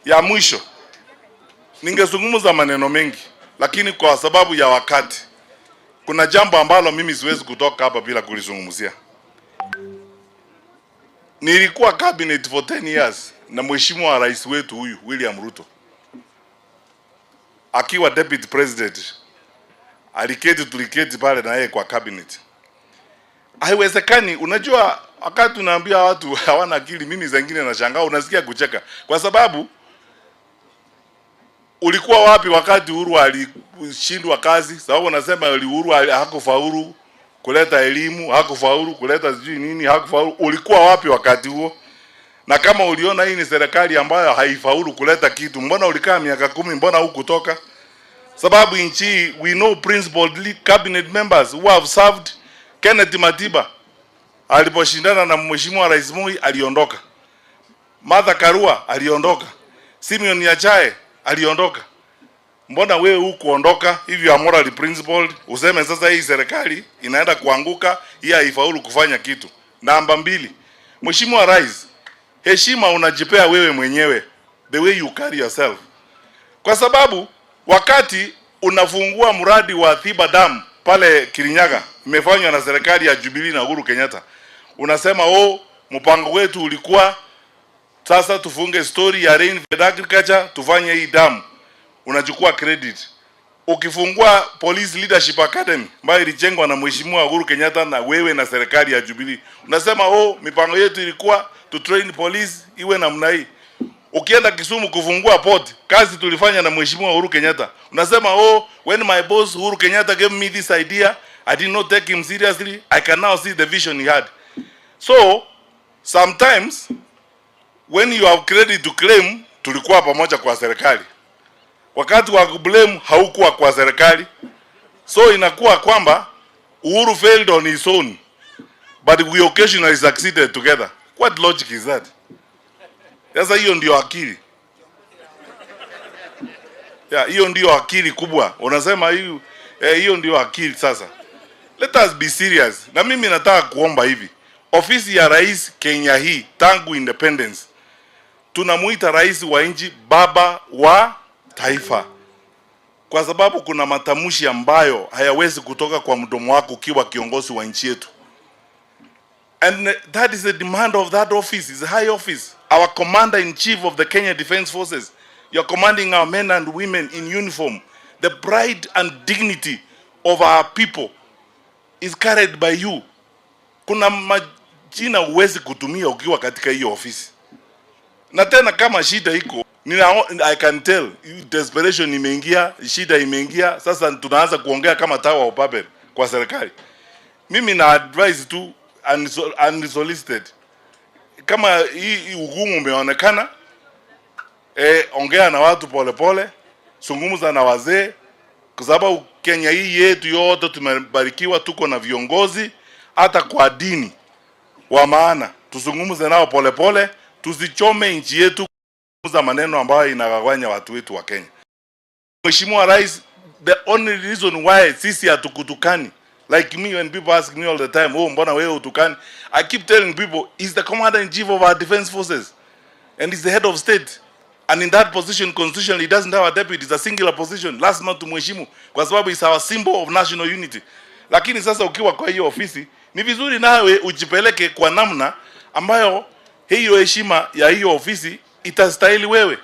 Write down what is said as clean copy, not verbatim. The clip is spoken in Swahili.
Ya mwisho, ningezungumza maneno mengi, lakini kwa sababu ya wakati, kuna jambo ambalo mimi siwezi kutoka hapa bila kulizungumzia. Nilikuwa cabinet for 10 years na mheshimiwa rais wetu huyu William Ruto akiwa deputy president, tuliketi pale na yeye kwa cabinet. Haiwezekani, unajua wakati tunaambia watu hawana akili, mimi zingine nashangaa, unasikia kucheka kwa sababu ulikuwa wapi wakati Uhuru alishindwa kazi? Sababu unasema Uhuru hakufaulu kuleta elimu, hakufaulu kuleta sijui nini, hakufaulu. Ulikuwa wapi wakati huo? Na kama uliona hii ni serikali ambayo haifaulu kuleta kitu, mbona ulikaa miaka 10? Mbona hukutoka? Sababu nchi, we know principal cabinet members who have served. Kenneth Matiba aliposhindana na mheshimiwa Rais Moi aliondoka. Martha Karua aliondoka. Simeon Nyachae aliondoka. Mbona wewe hukuondoka? Hivi ya morally principled, useme sasa hii serikali inaenda kuanguka, hii haifaulu kufanya kitu. Namba 2, Mheshimiwa Rais, heshima unajipea wewe mwenyewe, the way you carry yourself. Kwa sababu wakati unafungua mradi wa Thiba Dam pale Kirinyaga, imefanywa na serikali ya Jubilee na Uhuru Kenyatta, unasema mpango wetu ulikuwa sasa tufunge story ya rainfed agriculture, tufanye hii dam. Unachukua credit. Ukifungua Police Leadership Academy ambayo ilijengwa na mheshimiwa Uhuru Kenyatta na wewe na serikali ya Jubilee, unasema mipango yetu ilikuwa to train police iwe namna hii. Ukienda Kisumu kufungua port, kazi tulifanya na mheshimiwa Uhuru Kenyatta, unasema when my boss Uhuru Kenyatta gave me this idea, I did not take him seriously. I can now see the vision he had. So sometimes when you have credit to claim, tulikuwa pamoja kwa serikali. Wakati wa kublame haukuwa kwa serikali. So inakuwa kwamba Uhuru failed on his own, but we occasionally succeeded together. What logic is that? Sasa hiyo ndio akili. Hiyo ndio akili kubwa. Unasema hiyo ndio akili sasa. Let us be serious. Na mimi nataka kuomba hivi. Ofisi ya rais Kenya hii tangu independence, tunamuita rais wa nchi baba wa taifa, kwa sababu kuna matamshi ambayo hayawezi kutoka kwa mdomo wako ukiwa kiongozi wa nchi yetu. And that is the demand of that office. It's a high office. Our commander in chief of the Kenya Defence Forces, you're commanding our men and women in uniform. The pride and dignity of our people is carried by you. Kuna majina uwezi kutumia ukiwa katika hiyo ofisi. Na tena kama shida iko, I can tell desperation imeingia, shida imeingia, sasa tunaanza kuongea kama Tower of Babel kwa serikali. Mimi na advise tu unsolicited. Kama hii ugumu umeonekana, ongea na watu polepole, zungumza na wazee, kwa sababu Kenya hii yetu yote tumebarikiwa, tuko na viongozi hata kwa dini wa maana. Tuzungumze nao polepole, tusichome nchi yetu za maneno ambayo inagawanya watu wetu wa Kenya. Mheshimiwa Rais, the only reason why sisi hatukutukani, like me when people ask me all the time, mbona wewe utukani? I keep telling people, he's the commander in chief of our defense forces and he's the head of state, and in that position constitutionally he doesn't have a deputy. It's a singular position. Lazima tumheshimu kwa sababu is our symbol of national unity. Lakini sasa ukiwa kwa hiyo ofisi, ni vizuri nawe ujipeleke kwa namna ambayo hiyo heshima ya hiyo ofisi itastahili wewe.